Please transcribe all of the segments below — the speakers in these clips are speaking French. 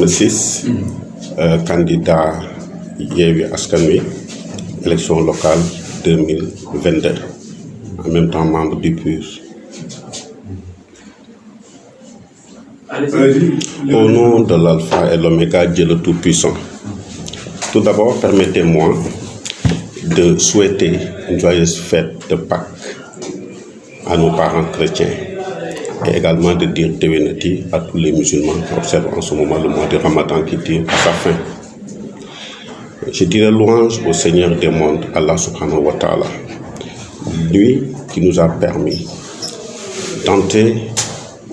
Ibrahima Ciss, candidat Yewwi Askan Wi, élection locale 2022, en même temps membre du PUR. Au nom de l'Alpha et l'Oméga, Dieu le Tout-Puissant, tout d'abord, permettez-moi de souhaiter une joyeuse fête de Pâques à nos parents chrétiens et également de dire Déwénati à tous les musulmans qui observent en ce moment le mois de Ramadan qui tire à sa fin. Je dirais louange au Seigneur des mondes, Allah subhanahu wa ta'ala, lui qui nous a permis d'entrer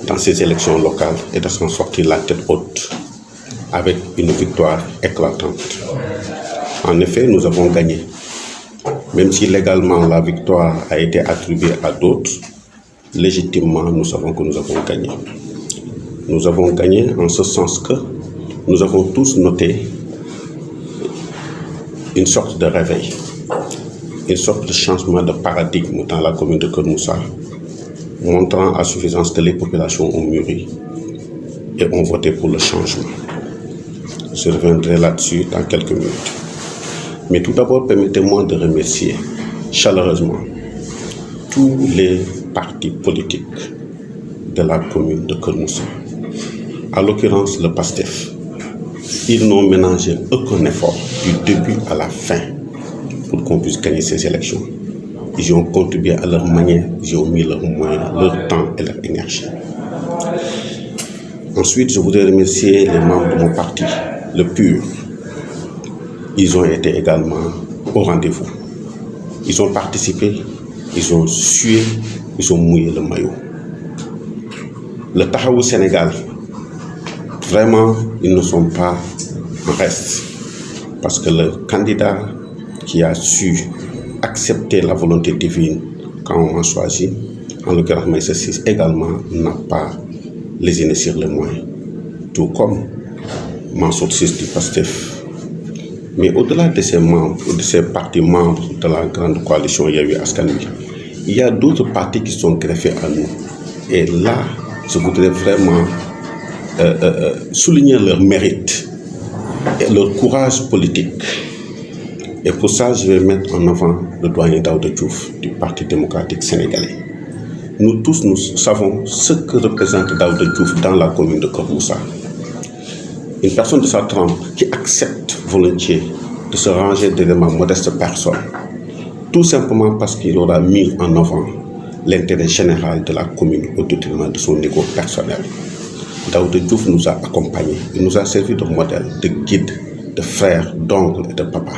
dans ces élections locales et de s'en sortir la tête haute avec une victoire éclatante. En effet, nous avons gagné. Même si légalement la victoire a été attribuée à d'autres, légitimement nous savons que nous avons gagné. Nous avons gagné en ce sens que nous avons tous noté une sorte de réveil, une sorte de changement de paradigme dans la commune de Keur Moussa, montrant à suffisance que les populations ont mûri et ont voté pour le changement. Je reviendrai là-dessus dans quelques minutes. Mais tout d'abord, permettez-moi de remercier chaleureusement tous les partis politiques de la commune de Keur Moussa. À l'occurrence, le PASTEF. Ils n'ont ménagé aucun effort du début à la fin pour qu'on puisse gagner ces élections. Ils ont contribué à leur manière, ils ont mis leurs moyens, leur temps et leur énergie. Ensuite, je voudrais remercier les membres de mon parti, le PUR. Ils ont été également au rendez-vous. Ils ont participé, ils ont sué, ils ont mouillé le maillot. Le Taxawu Sénégal, vraiment, ils ne sont pas en reste. Parce que le candidat qui a su accepter la volonté divine quand on m'a choisi, en l'occurrence Maïssa Ciss également, n'a pas lésiné sur les moyens. Tout comme Mansour Ciss du PASTEF. Mais au-delà de ces membres, de ces partis membres de la grande coalition Yewwi Askan Wi, il y a d'autres partis qui sont greffés à nous. Et là, je voudrais vraiment souligner leur mérite et leur courage politique. Et pour ça, je vais mettre en avant le doyen Daouda Diouf du Parti démocratique sénégalais. Nous tous, nous savons ce que représente Daouda Diouf dans la commune de Keur Moussa. Une personne de sa trempe qui accepte volontiers de se ranger derrière ma modeste personne, tout simplement parce qu'il aura mis en avant l'intérêt général de la commune au détriment de son ego personnel. Daouda Diouf nous a accompagnés, il nous a servi de modèle, de guide, de frère, d'oncle et de papa.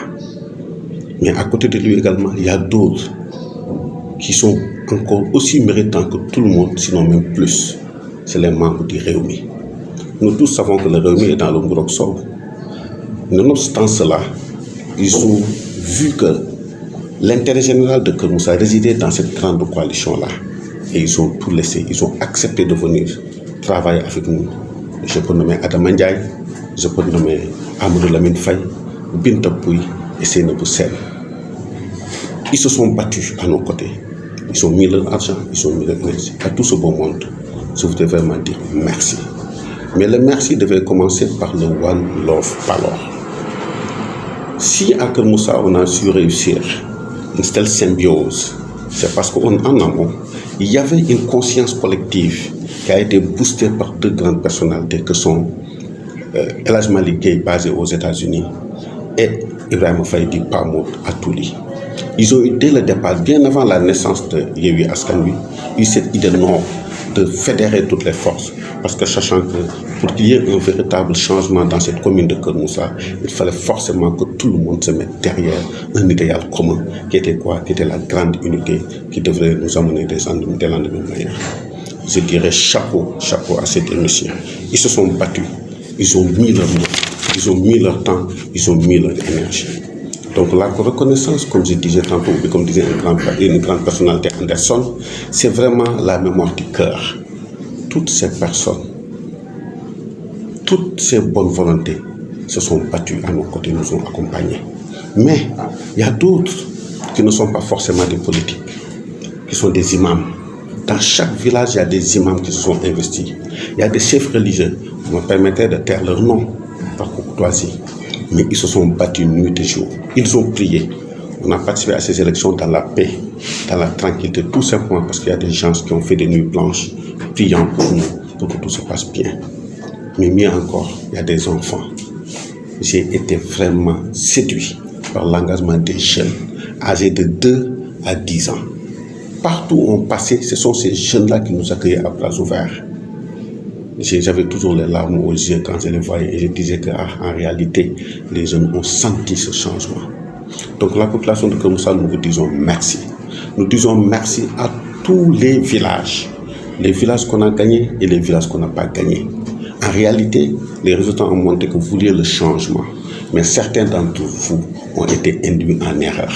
Mais à côté de lui également, il y a d'autres qui sont encore aussi méritants que tout le monde, sinon même plus. C'est les membres du Rewmi. Nous tous savons que le Rewmi est dans le Ngurok Sow. Nonobstant cela, ils ont vu que l'intérêt général de Keur Moussa résidait dans cette grande coalition-là. Et ils ont tout laissé, ils ont accepté de venir travailler avec nous. Je peux nommer Adama Ndiaye, je peux nommer Amadou Lamine Faye, Binta Pouy et Seynabou Sène. Ils se sont battus à nos côtés. Ils ont mis leur argent, ils ont mis leur énergie. À tout ce beau monde, je voudrais vraiment dire merci. Mais le merci devait commencer par le One Love Palor. Si à Keur Moussa on a su réussir une telle symbiose, c'est parce qu'en amont, il y avait une conscience collective qui a été boostée par deux grandes personnalités que sont El Hadj Malick Gueye, basé aux États-Unis, et Ibrahima Faye du PAMOD à Touli. Ils ont eu dès le départ, bien avant la naissance de Yewwi Askan Wi, eu cette idée noble de fédérer toutes les forces. Parce que sachant que pour qu'il y ait un véritable changement dans cette commune de Keur Moussa, il fallait forcément que tout le monde se mette derrière un idéal commun, qui était quoi? Qui était la grande unité qui devrait nous amener des lendemains meilleurs. Je dirais chapeau à cette émission. Ils se sont battus, ils ont mis leur main, ils ont mis leur temps, ils ont mis leur énergie. Donc la reconnaissance, comme je disais tantôt, comme disait une grande personnalité Anderson, c'est vraiment la mémoire du cœur. Toutes ces personnes, toutes ces bonnes volontés se sont battues à nos côtés, nous ont accompagnés. Mais il y a d'autres qui ne sont pas forcément des politiques, qui sont des imams Dans chaque village, il y a des imams qui se sont investis. Il y a des chefs religieux. On me permettait de taire leur nom par courtoisie. Mais ils se sont battus nuit et jour. Ils ont prié. On a participé à ces élections dans la paix, dans la tranquillité, tout simplement parce qu'il y a des gens qui ont fait des nuits blanches, priant pour nous, pour que tout se passe bien. Mais mieux encore, il y a des enfants. J'ai été vraiment séduit par l'engagement des jeunes, âgés de 2 à 10 ans. Partout où on passait, ce sont ces jeunes-là qui nous accueillaient à bras ouverts. J'avais toujours les larmes aux yeux quand je les voyais et je disais qu'en réalité, les jeunes ont senti ce changement. Donc la population de Keur Moussa, nous vous disons merci. Nous disons merci à tous les villages qu'on a gagnés et les villages qu'on n'a pas gagnés. En réalité, les résultats ont montré que vous vouliez le changement, mais certains d'entre vous ont été induits en erreur.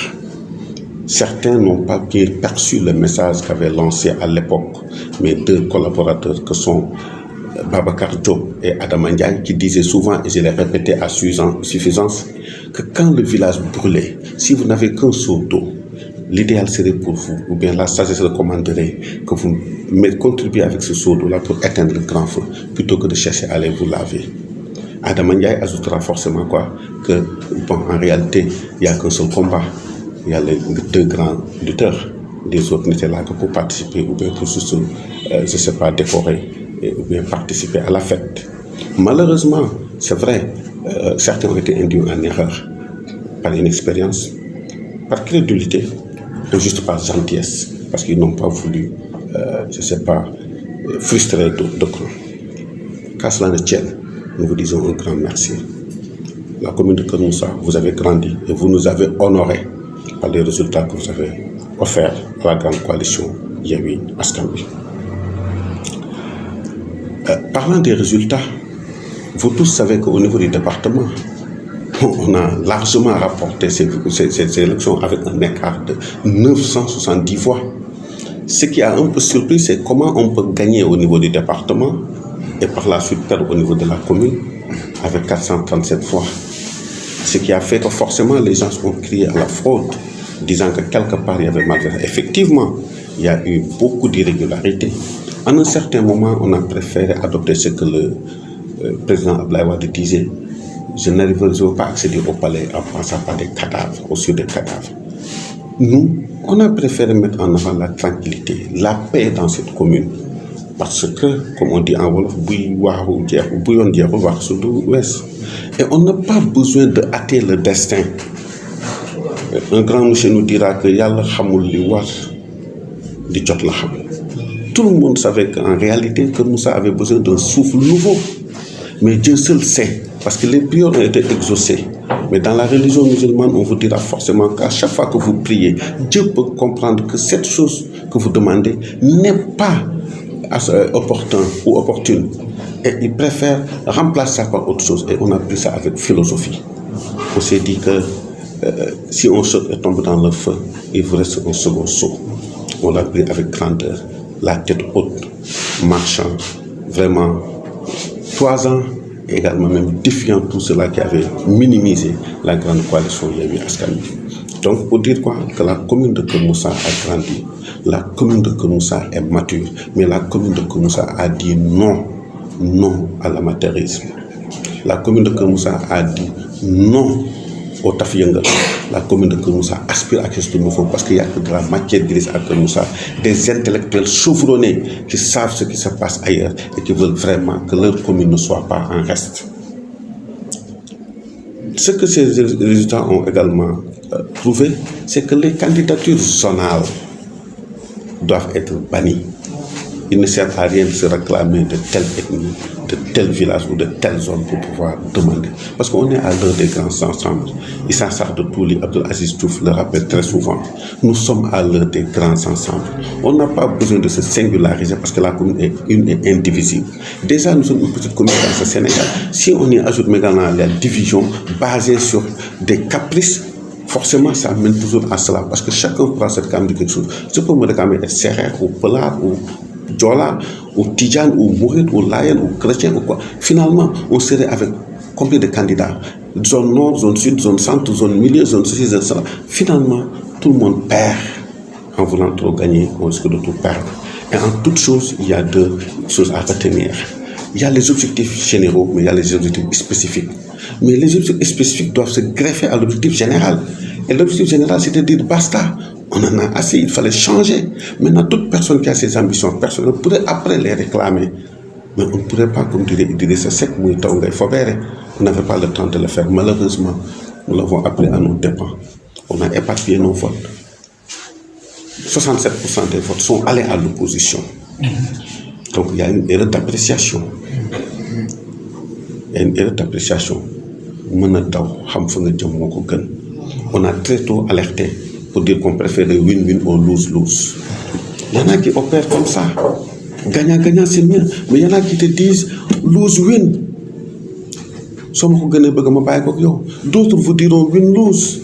Certains n'ont pas bien perçu le message qu'avaient lancé à l'époque mes 2 collaborateurs que sont Babacar Diop et Adam Ndiaye, qui disaient souvent, et je l'ai répété à suffisance, que quand le village brûlait, si vous n'avez qu'un seau d'eau, l'idéal serait pour vous, ou bien la sagesse recommanderait que vous contribuiez avec ce seau d'eau-là pour éteindre le grand feu, plutôt que de chercher à aller vous laver. Adam Ndiaye ajoutera forcément que, en réalité, il n'y a qu'un seul combat. Il y a les 2 grands lutteurs. Les autres n'étaient là que pour participer, ou bien pour juste, décorer, ou bien participer à la fête. Malheureusement, c'est vrai, certains ont été induits en erreur par inexpérience, par crédulité, ou juste par gentillesse, parce qu'ils n'ont pas voulu, frustrer d'autres. Qu'à cela ne tienne, nous vous disons un grand merci. La commune de Keur Moussa, vous avez grandi et vous nous avez honorés par les résultats que vous avez offerts à la grande coalition Yewwi Askan Wi. Parlant des résultats, vous tous savez qu'au niveau du département, on a largement rapporté ces élections avec un écart de 970 voix. Ce qui a un peu surpris, c'est comment on peut gagner au niveau du département et par la suite perdre au niveau de la commune avec 437 voix. Ce qui a fait que forcément les gens ont crié à la fraude, disant que quelque part il y avait malversation. Effectivement, il y a eu beaucoup d'irrégularités. À un certain moment, on a préféré adopter ce que le président Abdoulaye Wade disait. Je n'arriverai pas à accéder au palais en passant par des cadavres, au sud des cadavres. Nous, on a préféré mettre en avant la tranquillité, la paix dans cette commune. Parce que, comme on dit en Wolof, et on n'a pas besoin de hâter le destin. Un grand monsieur nous dira que Yalla Khamoul li war di jot la xam. Tout le monde savait qu'en réalité, Keur Moussa avait besoin d'un souffle nouveau. Mais Dieu seul sait, parce que les prières ont été exaucées. Mais dans la religion musulmane, on vous dira forcément qu'à chaque fois que vous priez, Dieu peut comprendre que cette chose que vous demandez n'est pas opportune. Et il préfère remplacer ça par autre chose. Et on a pris ça avec philosophie. On s'est dit que si un saute et tombe dans le feu, il vous reste un second saut. On l'a pris avec grandeur, la tête haute, marchant, vraiment toisant, et également même défiant tout cela qui avait minimisé la grande coalition Yewwi Askan Wi. Donc pour dire quoi? Que la commune de Keur Moussa a grandi, la commune de Keur Moussa est mature, mais la commune de Keur Moussa a dit non à l'amateurisme. La commune de Keur Moussa a dit non au taf yëngal. La commune de Keur Moussa aspire à quelque chose de nouveau parce qu'il y a que de la matière grise à Keur Moussa, des intellectuels chevronnés qui savent ce qui se passe ailleurs et qui veulent vraiment que leur commune ne soit pas en reste. Ce que ces résultats ont également prouvé, c'est que les candidatures zonales doivent être bannies. Il ne sert à rien de se réclamer de telle ethnie, de tel village ou de telle zone pour pouvoir demander. Parce qu'on est à l'heure des grands ensembles. Issa Sarr de Touli, Abdel Aziz Diouf le rappelle très souvent. Nous sommes à l'heure des grands ensembles. On n'a pas besoin de se singulariser parce que la commune est une et indivisible. Déjà, nous sommes une petite commune dans ce Sénégal. Si on y ajoute maintenant la division basée sur des caprices, forcément, ça mène toujours à cela. Parce que chacun prend cette gamme de quelque chose. Je peux me réclamer être Sérère ou Pelard ou Djola, ou Tidjane, ou Mouride, ou Layen, ou Chrétien, ou quoi. Finalement, on serait avec combien de candidats? Zone nord, zone sud, zone centre, zone milieu, zone ceci, zone cela. Finalement, tout le monde perd. En voulant trop gagner, on risque de tout perdre. Et en toute chose, il y a deux choses à retenir. Il y a les objectifs généraux, mais il y a les objectifs spécifiques. Mais les objectifs spécifiques doivent se greffer à l'objectif général. Et l'objectif général, c'est de dire basta, on en a assez, il fallait changer. Maintenant, toute personne qui a ses ambitions personnelles pourrait après les réclamer. Mais on ne pourrait pas, comme dirait Idrissa Seck, on n'avait pas le temps de le faire. Malheureusement, nous l'avons appris à nos dépens. On a éparpillé nos votes. 67% des votes sont allés à l'opposition. Donc il y a une erreur d'appréciation. Il y a une erreur d'appréciation. On a très tôt alerté pour dire qu'on préférait win-win ou lose-lose. Il y en a qui opèrent comme ça. Gagnant-gagnant, c'est mieux. Mais il y en a qui te disent lose-win. D'autres vous diront win-lose.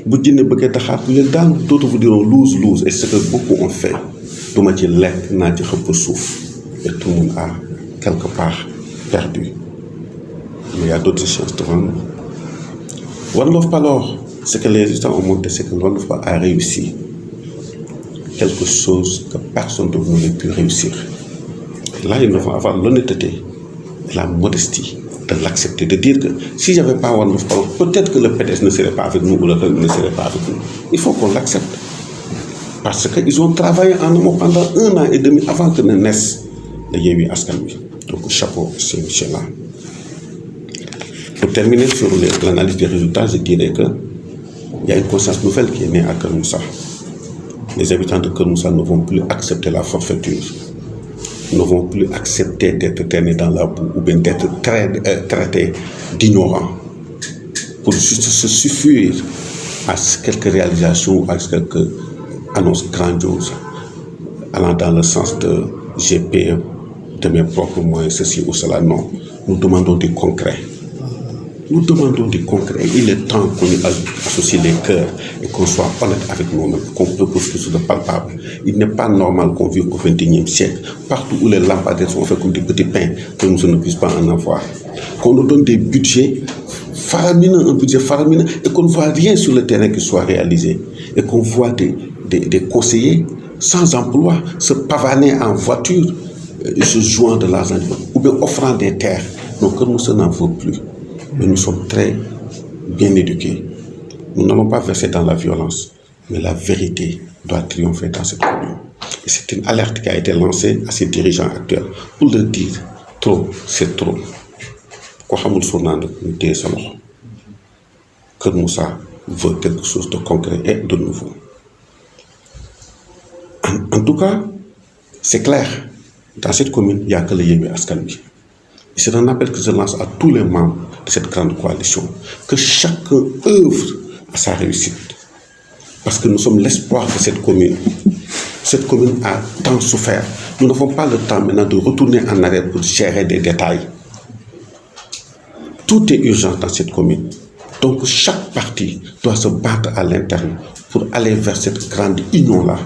D'autres vous diront lose-lose. Et c'est ce que beaucoup ont fait. Et tout le monde a quelque part perdu. Mais il y a d'autres chances devant nous. One Love Palor, ce que les résultats ont montré, c'est que One Love Palor a réussi quelque chose que personne d'autre n'aurait pu réussir. Et là, il faut avoir l'honnêteté et la modestie de l'accepter, de dire que si j'avais pas One Love Palor, peut-être que le PDS ne serait pas avec nous ou le PDS ne serait pas avec nous. Il faut qu'on l'accepte. Parce qu'ils ont travaillé en amont pendant 1 an et demi avant que ne naisse le Yewwi Askan Wi. Donc chapeau, c'est Michel-là. Pour terminer sur l'analyse des résultats, je dirais qu'il y a une conscience nouvelle qui est née à Keur Moussa. Les habitants de Keur Moussa ne vont plus accepter la forfaiture, ne vont plus accepter d'être traînés dans la boue ou bien d'être traités d'ignorants pour juste se suffire à quelques réalisations, à quelques annonces grandioses allant dans le sens de GPE, de mes propres moyens, ceci ou cela. Non, nous demandons du concret. Nous demandons du concret. Il est temps qu'on y associe les cœurs et qu'on soit honnête avec nous-mêmes, qu'on propose quelque chose de palpable. Il n'est pas normal qu'on vive au XXIe siècle, partout où les lampadaires sont faits comme des petits pains, que nous ne puissions pas en avoir. Qu'on nous donne des budgets faramineux, un budget faramineux, et qu'on ne voit rien sur le terrain qui soit réalisé. Et qu'on voit des conseillers sans emploi se pavaner en voiture, se jouant de l'argent, ou bien offrant des terres. Donc, que nous n'en veut plus. Mais nous sommes très bien éduqués. Nous n'allons pas verser dans la violence, mais la vérité doit triompher dans cette commune. Et c'est une alerte qui a été lancée à ces dirigeants actuels pour leur dire trop, c'est trop. Keur Moussa veut quelque chose de concret et de nouveau. En tout cas, c'est clair, dans cette commune, il n'y a que le Yewwi Askan Wi. Et c'est un appel que je lance à tous les membres de cette grande coalition, que chacun œuvre à sa réussite. Parce que nous sommes l'espoir de cette commune. Cette commune a tant souffert. Nous n'avons pas le temps maintenant de retourner en arrière pour gérer des détails. Tout est urgent dans cette commune. Donc chaque parti doit se battre à l'interne pour aller vers cette grande union-là.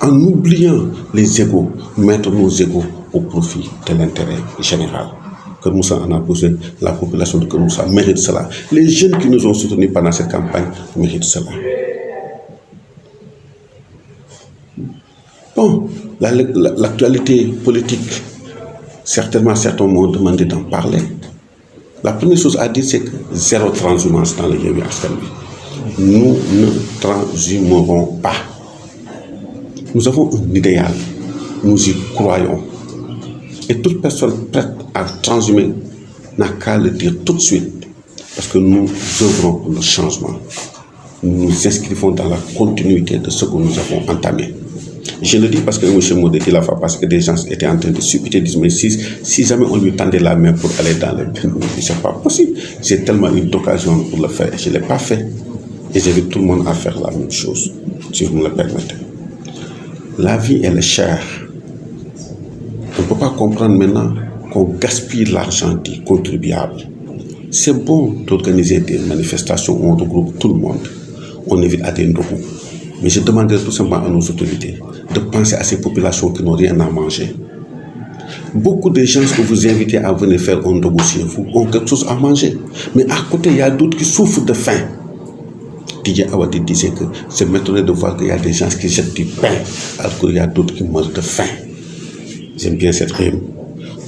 En oubliant les égos, mettre nos égos au profit de l'intérêt général. Keur Moussa en a posé, la population de Keur Moussa mérite cela. Les jeunes qui nous ont soutenus pendant cette campagne méritent cela. Bon, l'actualité politique, certainement certains m'ont demandé d'en parler. La première chose à dire, c'est que zéro transhumance dans le Yewwi Askan Wi. Nous ne transhumerons pas. Nous avons un idéal, nous y croyons. Et toute personne prête à transhumer n'a qu'à le dire tout de suite, parce que nous œuvrons pour le changement. Nous nous inscrivons dans la continuité de ce que nous avons entamé. Je le dis parce que M. Modé, il a fait parce que des gens étaient en train de suppiter, disent, mais si jamais on lui tendait la main pour aller dans le pays, c'est pas possible. J'ai tellement eu d'occasion pour le faire, je ne l'ai pas fait. Et j'invite tout le monde à faire la même chose, si vous me le permettez. La vie, elle est chère. On ne peut pas comprendre maintenant qu'on gaspille l'argent des contribuables. C'est bon d'organiser des manifestations où on regroupe tout le monde. On évite à des ndogou. Mais je demanderai tout simplement à nos autorités de penser à ces populations qui n'ont rien à manger. Beaucoup de gens que vous invitez à venir faire un ndogou chez vous ont quelque chose à manger. Mais à côté, il y a d'autres qui souffrent de faim. Didier Awadi disait que c'est maintenant de voir qu'il y a des gens qui jettent du pain alors qu'il y a d'autres qui meurent de faim. J'aime bien cette rime.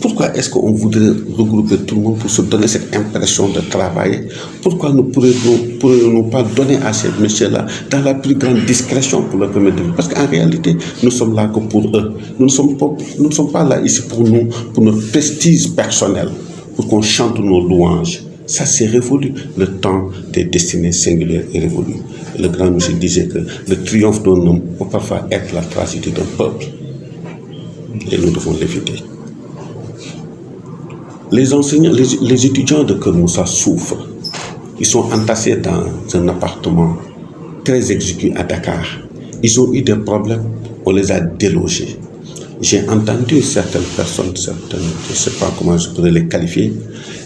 Pourquoi est-ce qu'on voudrait regrouper tout le monde pour se donner cette impression de travailler? Pourquoi ne pourrions-nous pas donner à ces messieurs-là dans la plus grande discrétion pour leur permettre de vivre? Parce qu'en réalité, nous sommes là que pour eux. Nous ne sommes pas là ici pour nous, pour notre prestige personnel, pour qu'on chante nos louanges. Ça, c'est révolu. Le temps des destinées singulières est révolu. Le grand monsieur disait que le triomphe d'un homme peut parfois être la tragédie d'un peuple. Et nous devons l'éviter. Les enseignants, les étudiants de Keur Moussa souffrent. Ils sont entassés dans un appartement très exigu à Dakar. Ils ont eu des problèmes, on les a délogés. J'ai entendu certaines personnes, je ne sais pas comment je pourrais les qualifier,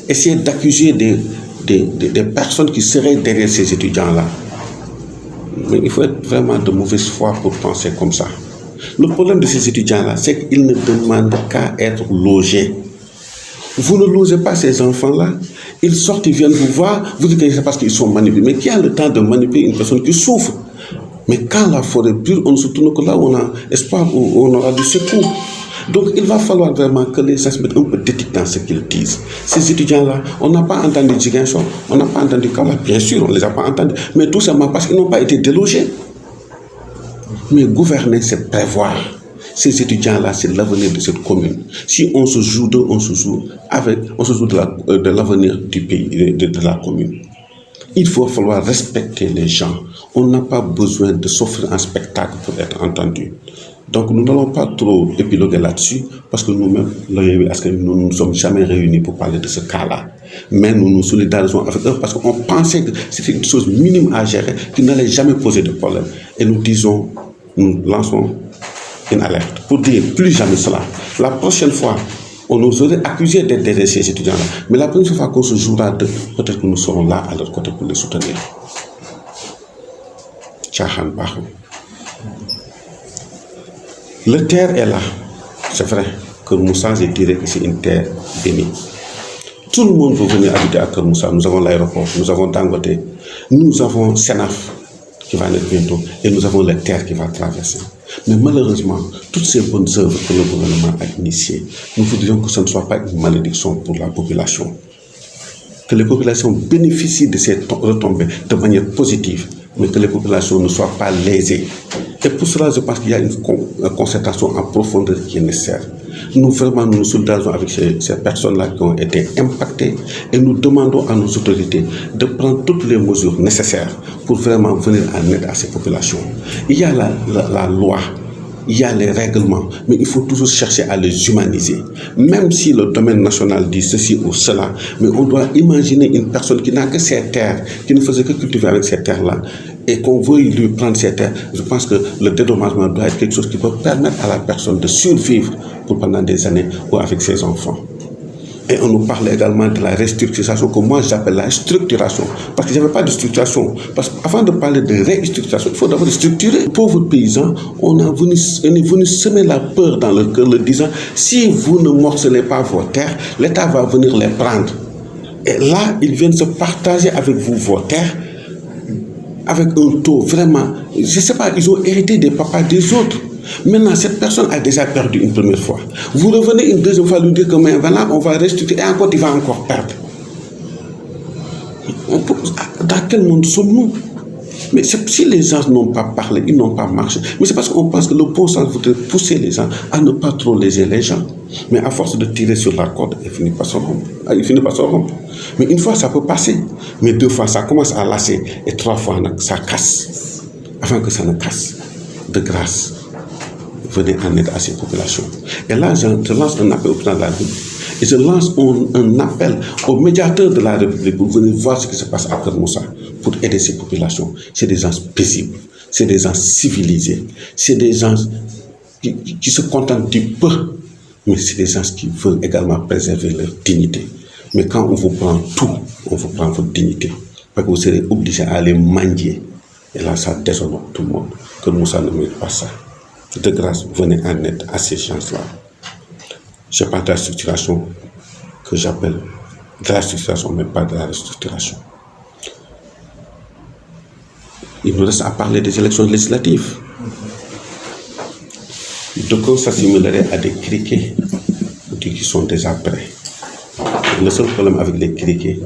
essayer d'accuser des personnes qui seraient derrière ces étudiants-là. Mais il faut être vraiment de mauvaise foi pour penser comme ça. Le problème de ces étudiants-là, c'est qu'ils ne demandent qu'à être logés. Vous ne logez pas ces enfants-là, ils sortent, ils viennent vous voir, vous dites que c'est parce qu'ils sont manipulés. Mais qui a le temps de manipuler une personne qui souffre? Mais quand la forêt brûle, on ne se tourne que là où on a espoir, où on aura du secours. Donc il va falloir vraiment que les gens se mettent un peu d'éthique dans ce qu'ils disent. Ces étudiants-là, on n'a pas entendu Ziguinchor, on n'a pas entendu Kaolack, bien sûr, on ne les a pas entendus, mais tout simplement parce qu'ils n'ont pas été délogés. Mais gouverner, c'est prévoir. Ces étudiants-là, c'est l'avenir de cette commune. Si on se joue d'eux, on se joue de l'avenir du pays, de la commune. Il faut falloir respecter les gens. On n'a pas besoin de s'offrir un spectacle pour être entendu. Donc nous n'allons pas trop épiloguer là-dessus parce que nous-mêmes, nous ne nous sommes jamais réunis pour parler de ce cas-là. Mais nous nous solidarisons avec eux parce qu'on pensait que c'était une chose minime à gérer qui n'allait jamais poser de problème. Et nous lançons une alerte pour dire plus jamais cela. La prochaine fois, on nous aurait accusé d'être derrière ces étudiants-là. Mais la prochaine fois qu'on se jouera d'eux, peut-être que nous serons là à leur côté pour les soutenir. Tchahan Bahou. Le terre est là. C'est vrai que Moussa, je dirais que c'est une terre bénie. Tout le monde veut venir habiter à Keur Moussa. Nous avons l'aéroport, nous avons Dangote, nous avons Senaf qui va naître bientôt et nous avons les terres qui va traverser. Mais malheureusement, toutes ces bonnes œuvres que le gouvernement a initiées, nous voudrions que ce ne soit pas une malédiction pour la population. Que les populations bénéficient de ces retombées de manière positive, mais que les populations ne soient pas lésées. Et pour cela, je pense qu'il y a une concertation en profondeur qui est nécessaire. Nous nous solidarisons avec ces personnes-là qui ont été impactées et nous demandons à nos autorités de prendre toutes les mesures nécessaires pour vraiment venir en aide à ces populations. Il y a la loi, il y a les règlements, mais il faut toujours chercher à les humaniser. Même si le domaine national dit ceci ou cela, mais on doit imaginer une personne qui n'a que ses terres, qui ne faisait que cultiver avec ces terres-là, et qu'on veuille lui prendre ces terres. Je pense que le dédommagement doit être quelque chose qui peut permettre à la personne de survivre pendant des années ou avec ses enfants. Et on nous parle également de la restructuration, que moi j'appelle la structuration. Parce qu'il n'y avait pas de structuration. Parce qu'avant de parler de restructuration, il faut d'abord structurer. Pauvres paysans, on est venu semer la peur dans leur cœur, leur disant, si vous ne morcelez pas vos terres, l'État va venir les prendre. Et là, ils viennent se partager avec vous vos terres, avec un taux vraiment, je ne sais pas, ils ont hérité des papas des autres. Maintenant, cette personne a déjà perdu une première fois. Vous revenez une deuxième fois lui dire que mais voilà, on va restructurer et encore, il va encore perdre. Dans quel monde sommes-nous? Mais si les gens n'ont pas parlé, ils n'ont pas marché. Mais c'est parce qu'on pense que le bon sens voudrait pousser les gens à ne pas trop léser les gens. Mais à force de tirer sur la corde, il finit par se rompre. Mais une fois, ça peut passer. Mais deux fois, ça commence à lasser. Et trois fois, ça casse. Avant que ça ne casse, de grâce, venez en aide à ces populations. Et là, je lance un appel au président de la République. Et je lance un appel aux médiateurs de la République pour venir voir ce qui se passe à Keur Moussa, pour aider ces populations. C'est des gens paisibles, c'est des gens civilisés, c'est des gens qui se contentent du peu, mais c'est des gens qui veulent également préserver leur dignité. Mais quand on vous prend tout, on vous prend votre dignité, parce que vous serez obligé à aller mendier. Et là, ça déshonore tout le monde. Keur Moussa ne mérite pas ça. De grâce, venez en aide à ces gens-là. Je parle de la structuration que j'appelle de la structuration, mais pas de la restructuration. Il nous reste à parler des élections législatives. d'aucuns s'assimileraient à des criquets qui sont déjà prêts. Le seul problème avec les criquets,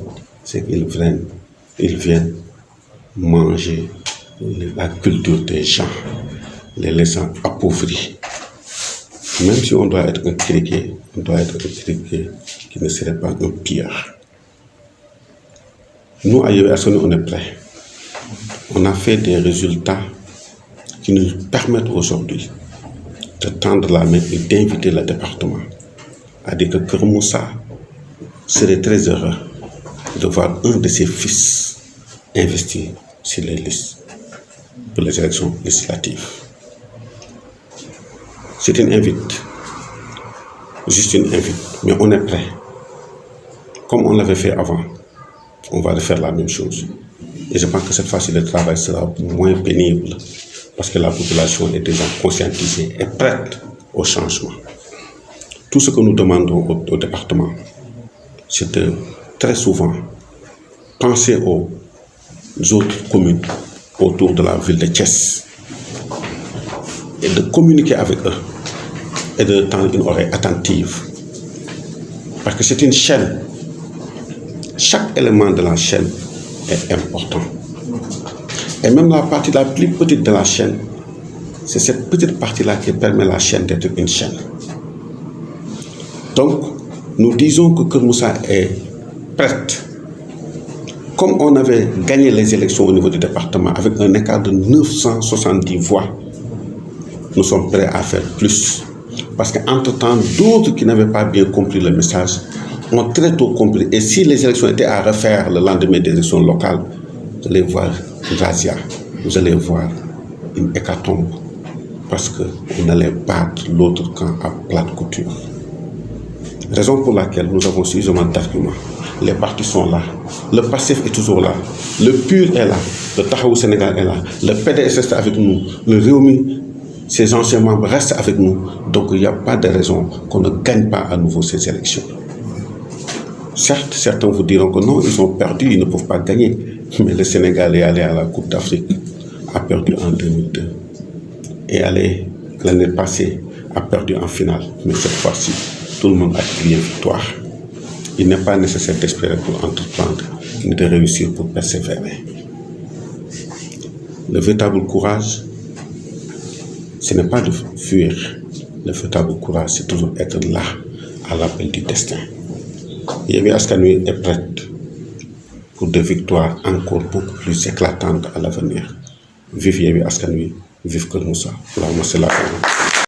c'est qu'ils viennent manger la culture des gens, les laissant appauvris. Même si on doit être un criquet, on doit être un criquet qui ne serait pas un pire. Nous, à Yewwi Askan Wi, on est prêts. On a fait des résultats qui nous permettent aujourd'hui de tendre la main et d'inviter le département à dire que Keur Moussa serait très heureux de voir un de ses fils investi sur les listes pour les élections législatives. C'est une invite, juste une invite, mais on est prêt. Comme on l'avait fait avant, on va refaire la même chose. Et je pense que cette fois-ci, le travail sera moins pénible parce que la population est déjà conscientisée et prête au changement. Tout ce que nous demandons au département, c'est de très souvent penser aux autres communes autour de la ville de Thiès et de communiquer avec eux et de tendre une oreille attentive. Parce que c'est une chaîne. Chaque élément de la chaîne est important. Et même la partie la plus petite de la chaîne, c'est cette petite partie-là qui permet à la chaîne d'être une chaîne. Donc, nous disons que Keur Moussa est prête. Comme on avait gagné les élections au niveau du département avec un écart de 970 voix, nous sommes prêts à faire plus. Parce qu'entre-temps, d'autres qui n'avaient pas bien compris le message ont très tôt compris. Et si les élections étaient à refaire le lendemain des élections locales, vous allez voir une razzia, vous allez voir une hécatombe. Parce qu'on allait battre l'autre camp à plate couture. Raison pour laquelle nous avons suffisamment d'arguments. Les partis sont là. Le PASTEF est toujours là. Le PUR est là. Le Taxawu Sénégal est là. Le PDS reste avec nous. Le Rewmi, ses anciens membres restent avec nous. Donc il n'y a pas de raison qu'on ne gagne pas à nouveau ces élections. Certes, certains vous diront que non, ils ont perdu, ils ne peuvent pas gagner. Mais le Sénégal est allé à la Coupe d'Afrique, a perdu en 2002. Et allé l'année passée, a perdu en finale. Mais cette fois-ci, tout le monde a crié victoire. Il n'est pas nécessaire d'espérer pour entreprendre, ni de réussir pour persévérer. Le véritable courage, ce n'est pas de fuir. Le véritable courage, c'est toujours être là, à l'appel du destin. Yewwi Askan Wi est prête pour des victoires encore beaucoup plus éclatantes à l'avenir. Vive Yewwi Askan Wi, vive Keur Moussa. Allahumma salli ala